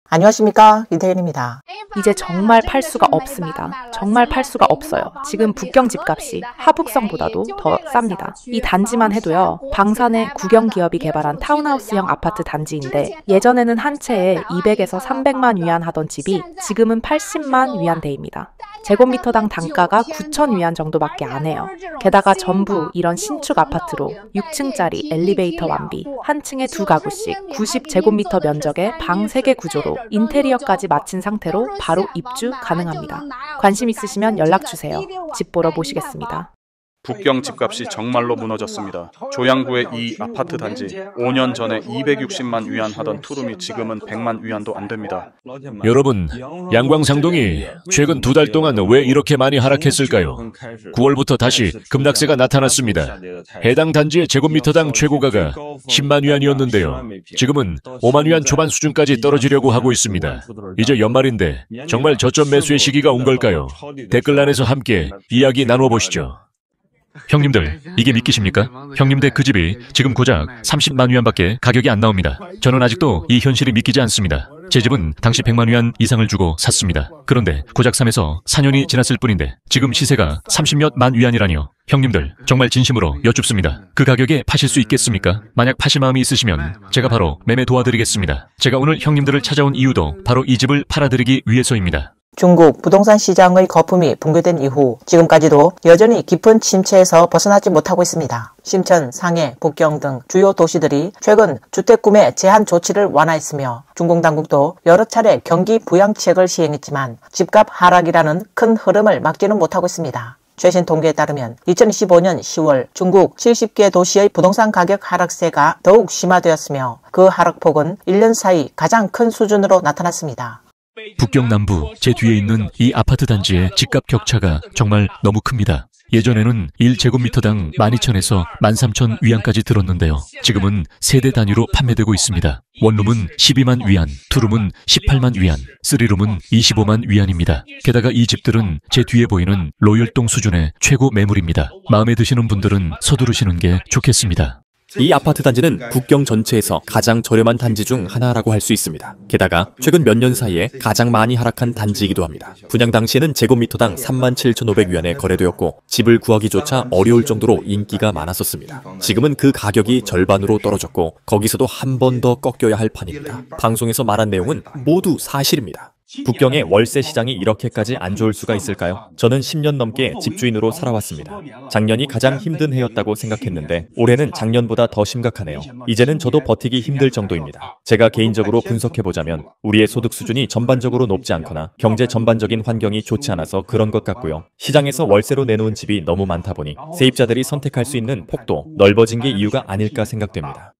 안녕하십니까, 이태현입니다. 이제 정말 팔 수가 없습니다. 정말 팔 수가 없어요. 지금 북경 집값이 하북성보다도 더 쌉니다. 이 단지만 해도요, 방산의 국영기업이 개발한 타운하우스형 아파트 단지인데 예전에는 한 채에 200에서 300만 위안 하던 집이 지금은 80만 위안대입니다. 제곱미터당 단가가 9천 위안 정도밖에 안 해요. 게다가 전부 이런 신축 아파트로 6층짜리 엘리베이터 완비, 한 층에 2가구씩 90제곱미터 면적의 방 3개 구조로 인테리어까지 마친 상태로 바로 입주 가능합니다. 관심 있으시면 연락주세요. 집 보러 모시겠습니다. 북경 집값이 정말로 무너졌습니다. 조양구의 이 아파트 단지 5년 전에 260만 위안 하던 투룸이 지금은 100만 위안도 안 됩니다. 여러분, 양광상동이 최근 2달 동안 왜 이렇게 많이 하락했을까요? 9월부터 다시 급락세가 나타났습니다. 해당 단지의 제곱미터당 최고가가 10만 위안이었는데요. 지금은 5만 위안 초반 수준까지 떨어지려고 하고 있습니다. 이제 연말인데 정말 저점 매수의 시기가 온 걸까요? 댓글란에서 함께 이야기 나눠보시죠. 형님들, 이게 믿기십니까? 형님들 그 집이 지금 고작 30만 위안밖에 가격이 안 나옵니다. 저는 아직도 이 현실이 믿기지 않습니다. 제 집은 당시 100만 위안 이상을 주고 샀습니다. 그런데 고작 3에서 4년이 지났을 뿐인데 지금 시세가 30몇만 위안이라니요. 형님들, 정말 진심으로 여쭙습니다. 그 가격에 파실 수 있겠습니까? 만약 파실 마음이 있으시면 제가 바로 매매 도와드리겠습니다. 제가 오늘 형님들을 찾아온 이유도 바로 이 집을 팔아드리기 위해서입니다. 중국 부동산 시장의 거품이 붕괴된 이후 지금까지도 여전히 깊은 침체에서 벗어나지 못하고 있습니다. 심천, 상해, 북경 등 주요 도시들이 최근 주택 구매 제한 조치를 완화했으며 중국 당국도 여러 차례 경기 부양책을 시행했지만 집값 하락이라는 큰 흐름을 막지는 못하고 있습니다. 최신 통계에 따르면 2015년 10월 중국 70개 도시의 부동산 가격 하락세가 더욱 심화되었으며 그 하락폭은 1년 사이 가장 큰 수준으로 나타났습니다. 북경 남부 제 뒤에 있는 이 아파트 단지의 집값 격차가 정말 너무 큽니다. 예전에는 1제곱미터당 12,000에서 13,000 위안까지 들었는데요. 지금은 세대 단위로 판매되고 있습니다. 원룸은 12만 위안, 투룸은 18만 위안, 쓰리룸은 25만 위안입니다. 게다가 이 집들은 제 뒤에 보이는 로열동 수준의 최고 매물입니다. 마음에 드시는 분들은 서두르시는 게 좋겠습니다. 이 아파트 단지는 북경 전체에서 가장 저렴한 단지 중 하나라고 할 수 있습니다. 게다가 최근 몇 년 사이에 가장 많이 하락한 단지이기도 합니다. 분양 당시에는 제곱미터당 37,500위안에 거래되었고 집을 구하기조차 어려울 정도로 인기가 많았었습니다. 지금은 그 가격이 절반으로 떨어졌고 거기서도 한 번 더 꺾여야 할 판입니다. 방송에서 말한 내용은 모두 사실입니다. 북경의 월세 시장이 이렇게까지 안 좋을 수가 있을까요? 저는 10년 넘게 집주인으로 살아왔습니다. 작년이 가장 힘든 해였다고 생각했는데 올해는 작년보다 더 심각하네요. 이제는 저도 버티기 힘들 정도입니다. 제가 개인적으로 분석해보자면 우리의 소득 수준이 전반적으로 높지 않거나 경제 전반적인 환경이 좋지 않아서 그런 것 같고요. 시장에서 월세로 내놓은 집이 너무 많다 보니 세입자들이 선택할 수 있는 폭도 넓어진 게 이유가 아닐까 생각됩니다.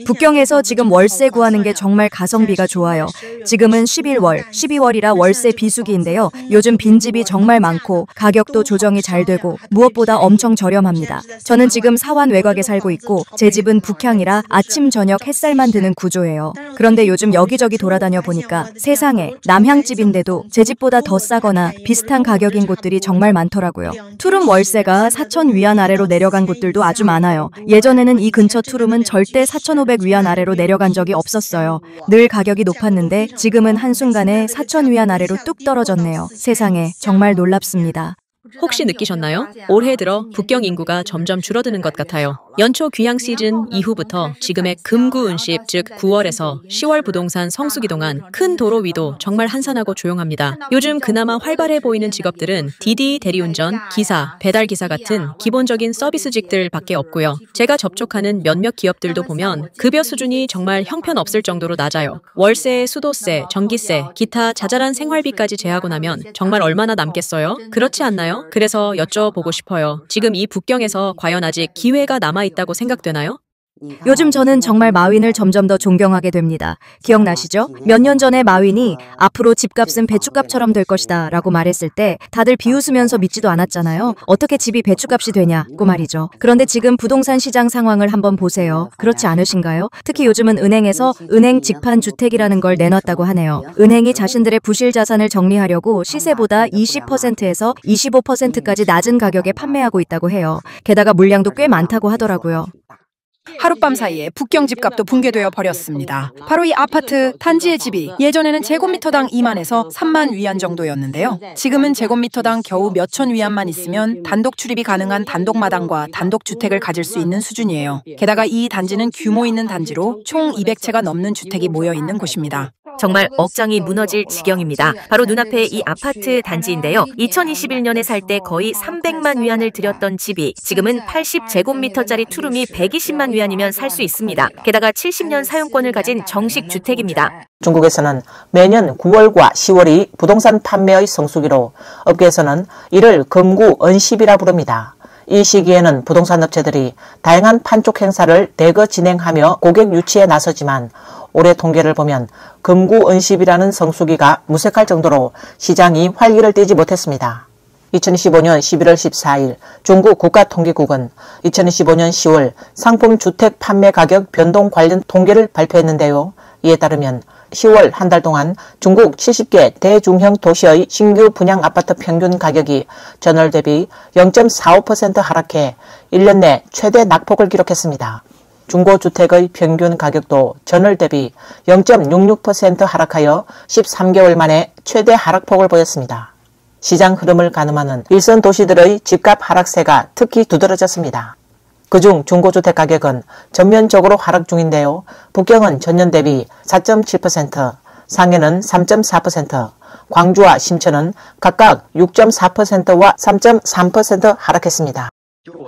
북경에서 지금 월세 구하는 게 정말 가성비가 좋아요. 지금은 11월, 12월이라 월세 비수기인데요. 요즘 빈집이 정말 많고 가격도 조정이 잘 되고 무엇보다 엄청 저렴합니다. 저는 지금 사완 외곽에 살고 있고 제 집은 북향이라 아침 저녁 햇살만 드는 구조예요. 그런데 요즘 여기저기 돌아다녀 보니까 세상에 남향집인데도 제 집보다 더 싸거나 비슷한 가격인 곳들이 정말 많더라고요. 투룸 월세가 4,000 위안 아래로 내려간 곳들도 아주 많아요. 예전에는 이 근처 투룸은 절대 4,500 위안 아래로 내려간 적이 없었어요. 늘 가격이 높았는데 지금은 한순간에 4,000 위안 아래로 뚝 떨어졌네요. 세상에 정말 놀랍습니다. 혹시 느끼셨나요? 올해 들어 북경 인구가 점점 줄어드는 것 같아요. 연초 귀향 시즌 이후부터 지금의 금구운십, 즉 9월에서 10월 부동산 성수기 동안 큰 도로 위도 정말 한산하고 조용합니다. 요즘 그나마 활발해 보이는 직업들은 디디 대리운전, 기사, 배달기사 같은 기본적인 서비스직들밖에 없고요. 제가 접촉하는 몇몇 기업들도 보면 급여 수준이 정말 형편없을 정도로 낮아요. 월세, 수도세, 전기세, 기타 자잘한 생활비까지 제하고 나면 정말 얼마나 남겠어요? 그렇지 않나요? 그래서 여쭤보고 싶어요. 지금 이 북경에서 과연 아직 기회가 남아있다고 생각되나요? 요즘 저는 정말 마윈을 점점 더 존경하게 됩니다. 기억나시죠? 몇 년 전에 마윈이 앞으로 집값은 배추값처럼 될 것이다 라고 말했을 때 다들 비웃으면서 믿지도 않았잖아요. 어떻게 집이 배추값이 되냐고 말이죠. 그런데 지금 부동산 시장 상황을 한번 보세요. 그렇지 않으신가요? 특히 요즘은 은행에서 은행 직판 주택이라는 걸 내놨다고 하네요. 은행이 자신들의 부실 자산을 정리하려고 시세보다 20%에서 25%까지 낮은 가격에 판매하고 있다고 해요. 게다가 물량도 꽤 많다고 하더라고요. 하룻밤 사이에 북경 집값도 붕괴되어 버렸습니다. 바로 이 아파트 단지의 집이 예전에는 제곱미터당 2만에서 3만 위안 정도였는데요. 지금은 제곱미터당 겨우 몇천 위안만 있으면 단독 출입이 가능한 단독마당과 단독주택을 가질 수 있는 수준이에요. 게다가 이 단지는 규모 있는 단지로 총 200채가 넘는 주택이 모여 있는 곳입니다. 정말 억장이 무너질 지경입니다. 바로 눈앞에 이 아파트 단지인데요. 2021년에 살 때 거의 300만 위안을 들였던 집이 지금은 80제곱미터짜리 투룸이 120만 위안이면 살 수 있습니다. 게다가 70년 사용권을 가진 정식 주택입니다. 중국에서는 매년 9월과 10월이 부동산 판매의 성수기로 업계에서는 이를 금구 언십이라 부릅니다. 이 시기에는 부동산 업체들이 다양한 판촉 행사를 대거 진행하며 고객 유치에 나서지만 올해 통계를 보면 금구 언십이라는 성수기가 무색할 정도로 시장이 활기를 띠지 못했습니다. 2025년 11월 14일 중국 국가통계국은 2025년 10월 상품 주택 판매 가격 변동 관련 통계를 발표했는데요. 이에 따르면 10월 한 달 동안 중국 70개 대중형 도시의 신규 분양 아파트 평균 가격이 전월 대비 0.45% 하락해 1년 내 최대 낙폭을 기록했습니다. 중고주택의 평균 가격도 전월 대비 0.66% 하락하여 13개월 만에 최대 하락폭을 보였습니다. 시장 흐름을 가늠하는 일선 도시들의 집값 하락세가 특히 두드러졌습니다. 그중 중고주택 가격은 전면적으로 하락 중인데요. 북경은 전년 대비 4.7%, 상해는 3.4%, 광주와 심천은 각각 6.4%와 3.3% 하락했습니다.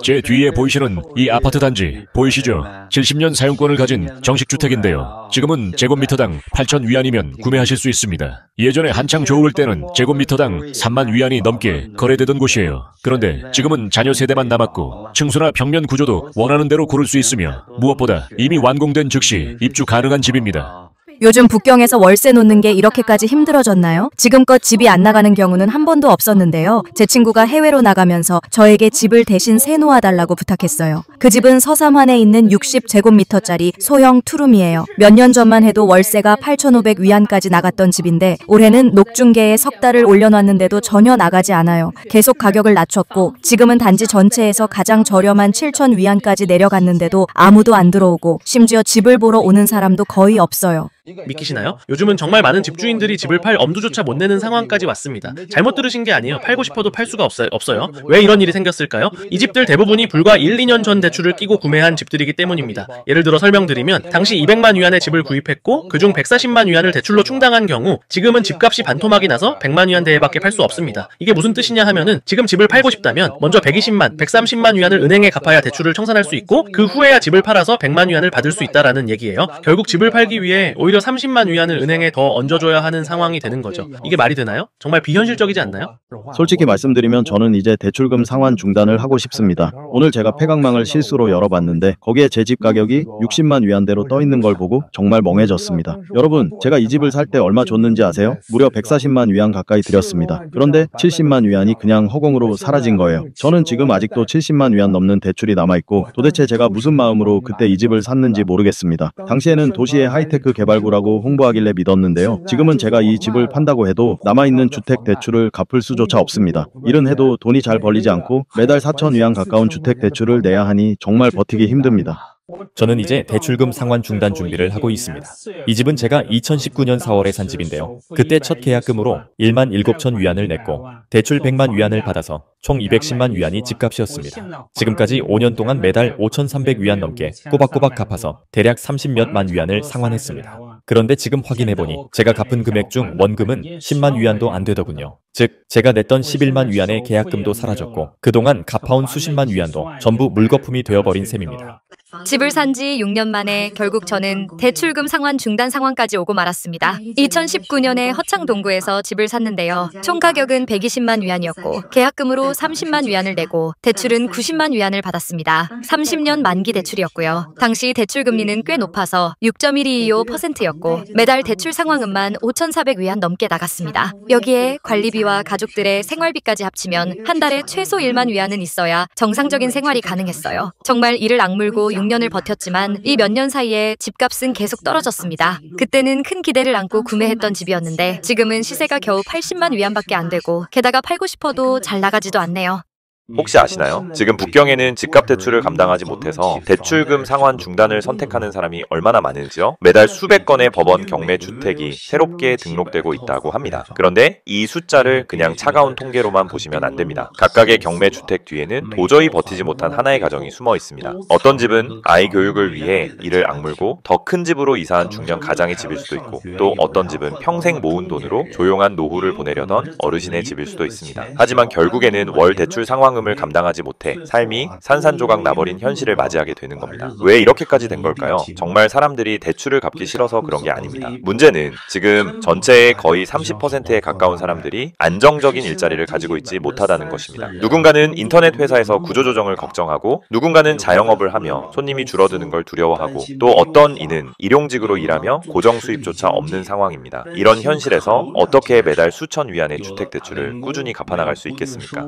제 뒤에 보이시는 이 아파트 단지 보이시죠? 70년 사용권을 가진 정식주택인데요. 지금은 제곱미터당 8천 위안이면 구매하실 수 있습니다. 예전에 한창 좋을 때는 제곱미터당 3만 위안이 넘게 거래되던 곳이에요. 그런데 지금은 자녀 세대만 남았고 층수나 벽면 구조도 원하는 대로 고를 수 있으며 무엇보다 이미 완공된 즉시 입주 가능한 집입니다. 요즘 북경에서 월세 놓는 게 이렇게까지 힘들어졌나요? 지금껏 집이 안 나가는 경우는 한 번도 없었는데요. 제 친구가 해외로 나가면서 저에게 집을 대신 세놓아달라고 부탁했어요. 그 집은 서삼환에 있는 60제곱미터짜리 소형 투룸이에요. 몇 년 전만 해도 월세가 8,500위안까지 나갔던 집인데 올해는 녹중계에 석 달을 올려놨는데도 전혀 나가지 않아요. 계속 가격을 낮췄고 지금은 단지 전체에서 가장 저렴한 7,000위안까지 내려갔는데도 아무도 안 들어오고 심지어 집을 보러 오는 사람도 거의 없어요. 믿기시나요? 요즘은 정말 많은 집주인들이 집을 팔 엄두조차 못 내는 상황까지 왔습니다. 잘못 들으신 게 아니에요. 팔고 싶어도 팔 수가 없어요. 왜 이런 일이 생겼을까요? 이 집들 대부분이 불과 1, 2년 전 대출을 끼고 구매한 집들이기 때문입니다. 예를 들어 설명드리면 당시 200만 위안의 집을 구입했고 그중 140만 위안을 대출로 충당한 경우 지금은 집값이 반토막이 나서 100만 위안대에밖에 팔 수 없습니다. 이게 무슨 뜻이냐 하면은 지금 집을 팔고 싶다면 먼저 120만, 130만 위안을 은행에 갚아야 대출을 청산할 수 있고 그 후에야 집을 팔아서 100만 위안을 받을 수 있다라는 얘기예요. 결국 집을 팔기 위해 오히려 30만 위안을 은행에 더 얹어줘야 하는 상황이 되는 거죠. 이게 말이 되나요? 정말 비현실적이지 않나요? 솔직히 말씀드리면 저는 이제 대출금 상환 중단을 하고 싶습니다. 오늘 제가 폐각망을 실수로 열어봤는데 거기에 제 집 가격이 60만 위안대로 떠있는 걸 보고 정말 멍해졌습니다. 여러분, 제가 이 집을 살 때 얼마 줬는지 아세요? 무려 140만 위안 가까이 들였습니다. 그런데 70만 위안이 그냥 허공으로 사라진 거예요. 저는 지금 아직도 70만 위안 넘는 대출이 남아있고 도대체 제가 무슨 마음으로 그때 이 집을 샀는지 모르겠습니다. 당시에는 도시의 하이테크 개발구라고 홍보하길래 믿었는데요. 지금은 제가 이 집을 판다고 해도 남아있는 주택 대출을 갚을 수조차 없습니다. 일은 해도 돈이 잘 벌리지 않고 매달 4천 위안 가까운 주택 대출을 내야 하니 정말 버티기 힘듭니다. 저는 이제 대출금 상환 중단 준비를 하고 있습니다. 이 집은 제가 2019년 4월에 산 집인데요. 그때 첫 계약금으로 1만 7천 위안을 냈고 대출 100만 위안을 받아서 총 210만 위안이 집값이었습니다. 지금까지 5년 동안 매달 5,300위안 넘게 꼬박꼬박 갚아서 대략 30몇만 위안을 상환했습니다. 그런데 지금 확인해보니 제가 갚은 금액 중 원금은 10만 위안도 안 되더군요. 즉 제가 냈던 11만 위안의 계약금도 사라졌고 그동안 갚아온 수십만 위안도 전부 물거품이 되어버린 셈입니다. 집을 산 지 6년 만에 결국 저는 대출금 상환 중단 상황까지 오고 말았습니다. 2019년에 허창동구에서 집을 샀는데요. 총 가격은 120만 위안이었고 계약금으로 30만 위안을 내고 대출은 90만 위안을 받았습니다. 30년 만기 대출이었고요. 당시 대출 금리는 꽤 높아서 6.1225%였고 매달 대출 상환금만 5,400위안 넘게 나갔습니다. 여기에 관리비와 가족들의 생활비까지 합치면 한 달에 최소 1만 위안은 있어야 정상적인 생활이 가능했어요. 정말 이를 악물고 6년을 버텼지만 이 몇 년 사이에 집값은 계속 떨어졌습니다. 그때는 큰 기대를 안고 구매했던 집이었는데 지금은 시세가 겨우 80만 위안밖에 안 되고 게다가 팔고 싶어도 잘 나가지도 않네요. 혹시 아시나요? 지금 북경에는 집값 대출을 감당하지 못해서 대출금 상환 중단을 선택하는 사람이 얼마나 많은지요? 매달 수백 건의 법원 경매 주택이 새롭게 등록되고 있다고 합니다. 그런데 이 숫자를 그냥 차가운 통계로만 보시면 안 됩니다. 각각의 경매 주택 뒤에는 도저히 버티지 못한 하나의 가정이 숨어 있습니다. 어떤 집은 아이 교육을 위해 이를 악물고 더 큰 집으로 이사한 중년 가장의 집일 수도 있고, 또 어떤 집은 평생 모은 돈으로 조용한 노후를 보내려던 어르신의 집일 수도 있습니다. 하지만 결국에는 월 대출 상환금을 감당하지 못해 삶이 산산조각 나버린 현실을 맞이하게 되는 겁니다. 왜 이렇게까지 된 걸까요? 정말 사람들이 대출을 갚기 싫어서 그런 게 아닙니다. 문제는 지금 전체의 거의 30%에 가까운 사람들이 안정적인 일자리를 가지고 있지 못하다는 것입니다. 누군가는 인터넷 회사에서 구조조정을 걱정하고, 누군가는 자영업을 하며 손님이 줄어드는 걸 두려워하고, 또 어떤 이는 일용직으로 일하며 고정 수입조차 없는 상황입니다. 이런 현실에서 어떻게 매달 수천 위안의 주택대출을 꾸준히 갚아나갈 수 있겠습니까?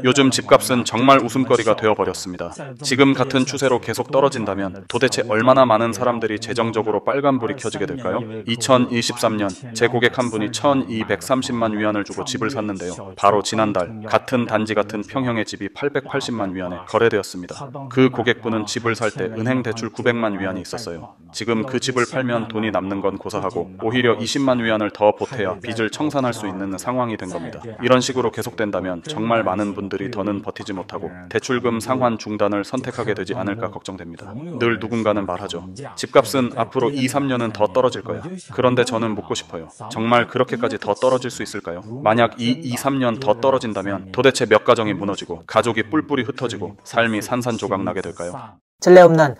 요즘 집값은 정말 웃음거리가 되어버렸습니다. 지금 같은 추세로 계속 떨어진다면 도대체 얼마나 많은 사람들이 재정적으로 빨간불이 켜지게 될까요? 2023년 제 고객 한 분이 1230만 위안을 주고 집을 샀는데요. 바로 지난달 같은 단지 같은 평형의 집이 880만 위안에 거래되었습니다. 그 고객분은 집을 살 때 은행 대출 900만 위안이 있었어요. 지금 그 집을 팔면 돈이 남는 건 고사하고 오히려 20만 위안을 더 보태야 빚을 청산할 수 있는 상황이 된 겁니다. 이런 식으로 계속된다면 정말 많은 분들이 더는 버티지 못하고 대출금 상환 중단을 선택하게 되지 않을까 걱정됩니다. 늘 누군가는 말하죠. 집값은 앞으로 2, 3년은 더 떨어질 거야. 그런데 저는 묻고 싶어요. 정말 그렇게까지 더 떨어질 수 있을까요? 만약 2, 3년 더 떨어진다면 도대체 몇 가정이 무너지고 가족이 뿔뿔이 흩어지고 삶이 산산조각 나게 될까요? 전례 없는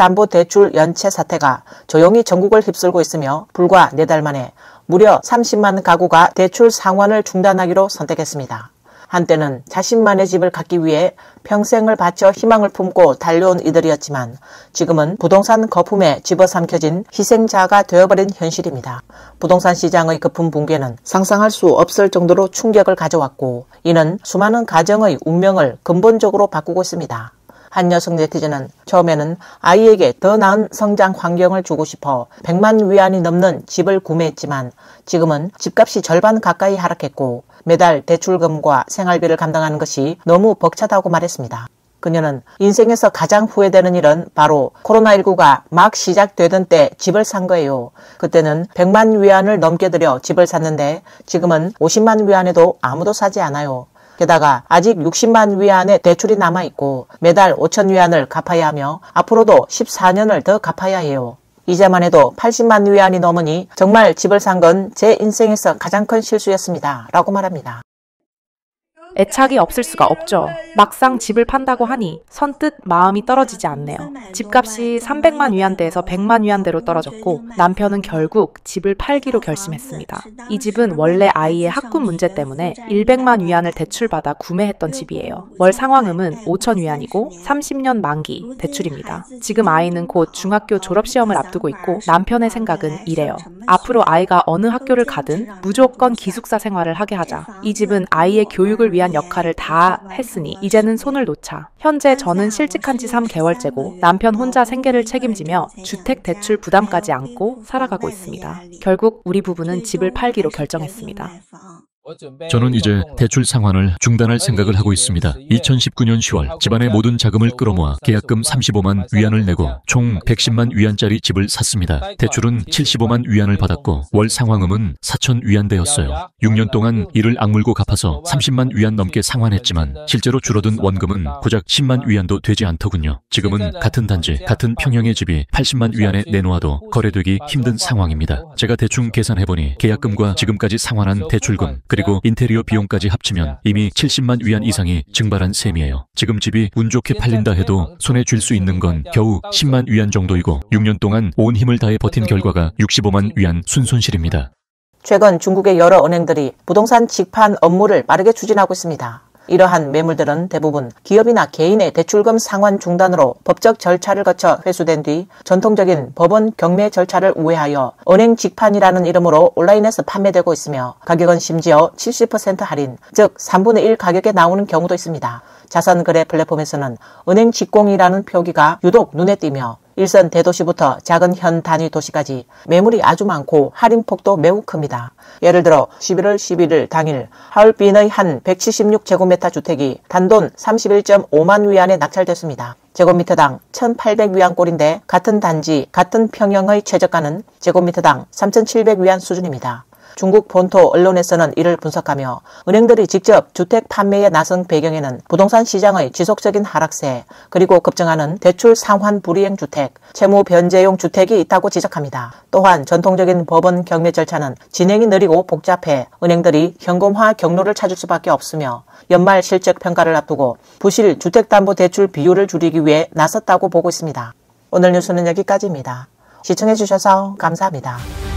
주택담보대출 연체 사태가 조용히 전국을 휩쓸고 있으며 불과 4달 만에 무려 30만 가구가 대출 상환을 중단하기로 선택했습니다. 한때는 자신만의 집을 갖기 위해 평생을 바쳐 희망을 품고 달려온 이들이었지만 지금은 부동산 거품에 집어삼켜진 희생자가 되어버린 현실입니다. 부동산 시장의 급품 붕괴는 상상할 수 없을 정도로 충격을 가져왔고, 이는 수많은 가정의 운명을 근본적으로 바꾸고 있습니다. 한 여성 네티즌은 처음에는 아이에게 더 나은 성장 환경을 주고 싶어 100만 위안이 넘는 집을 구매했지만 지금은 집값이 절반 가까이 하락했고 매달 대출금과 생활비를 감당하는 것이 너무 벅차다고 말했습니다. 그녀는 인생에서 가장 후회되는 일은 바로 코로나19가 막 시작되던 때 집을 산 거예요. 그때는 100만 위안을 넘게 들여 집을 샀는데 지금은 50만 위안에도 아무도 사지 않아요. 게다가 아직 60만 위안의 대출이 남아있고 매달 5천 위안을 갚아야 하며 앞으로도 14년을 더 갚아야 해요. 이자만 해도 80만 위안이 넘으니 정말 집을 산 건 제 인생에서 가장 큰 실수였습니다. 라고 말합니다. 애착이 없을 수가 없죠. 막상 집을 판다고 하니 선뜻 마음이 떨어지지 않네요. 집값이 300만 위안대에서 100만 위안대로 떨어졌고 남편은 결국 집을 팔기로 결심했습니다. 이 집은 원래 아이의 학군 문제 때문에 100만 위안을 대출받아 구매했던 집이에요. 월 상환금은 5천 위안이고 30년 만기 대출입니다. 지금 아이는 곧 중학교 졸업시험을 앞두고 있고 남편의 생각은 이래요. 앞으로 아이가 어느 학교를 가든 무조건 기숙사 생활을 하게 하자. 이 집은 아이의 교육을 위한 역할을 다 했으니 이제는 손을 놓자. 현재 저는 실직한 지 3개월째고 남편 혼자 생계를 책임지며 주택 대출 부담까지 안고 살아가고 있습니다. 결국 우리 부부는 집을 팔기로 결정했습니다. 저는 이제 대출 상환을 중단할 생각을 하고 있습니다. 2019년 10월 집안의 모든 자금을 끌어모아 계약금 35만 위안을 내고 총 110만 위안짜리 집을 샀습니다. 대출은 75만 위안을 받았고 월 상환금은 4천 위안대였어요. 6년 동안 이를 악물고 갚아서 30만 위안 넘게 상환했지만 실제로 줄어든 원금은 고작 10만 위안도 되지 않더군요. 지금은 같은 단지, 같은 평형의 집이 80만 위안에 내놓아도 거래되기 힘든 상황입니다. 제가 대충 계산해보니 계약금과 지금까지 상환한 대출금 그리고 인테리어 비용까지 합치면 이미 70만 위안 이상이 증발한 셈이에요. 지금 집이 운 좋게 팔린다 해도 손에 쥘 수 있는 건 겨우 10만 위안 정도이고 6년 동안 온 힘을 다해 버틴 결과가 65만 위안 순손실입니다. 최근 중국의 여러 은행들이 부동산 직판 업무를 빠르게 추진하고 있습니다. 이러한 매물들은 대부분 기업이나 개인의 대출금 상환 중단으로 법적 절차를 거쳐 회수된 뒤 전통적인 법원 경매 절차를 우회하여 은행 직판이라는 이름으로 온라인에서 판매되고 있으며 가격은 심지어 70% 할인, 즉 3분의 1 가격에 나오는 경우도 있습니다. 자선거래 플랫폼에서는 은행 직공이라는 표기가 유독 눈에 띄며 일선 대도시부터 작은 현 단위 도시까지 매물이 아주 많고 할인폭도 매우 큽니다. 예를 들어 11월 11일 당일 하얼빈의 한 176제곱미터 주택이 단돈 31.5만 위안에 낙찰됐습니다. 제곱미터당 1,800위안꼴인데 같은 단지, 같은 평형의 최저가는 제곱미터당 3,700위안 수준입니다. 중국 본토 언론에서는 이를 분석하며 은행들이 직접 주택 판매에 나선 배경에는 부동산 시장의 지속적인 하락세, 그리고 급증하는 대출 상환 불이행 주택, 채무 변제용 주택이 있다고 지적합니다. 또한 전통적인 법원 경매 절차는 진행이 느리고 복잡해 은행들이 현금화 경로를 찾을 수밖에 없으며 연말 실적 평가를 앞두고 부실 주택담보대출 비율을 줄이기 위해 나섰다고 보고 있습니다. 오늘 뉴스는 여기까지입니다. 시청해주셔서 감사합니다.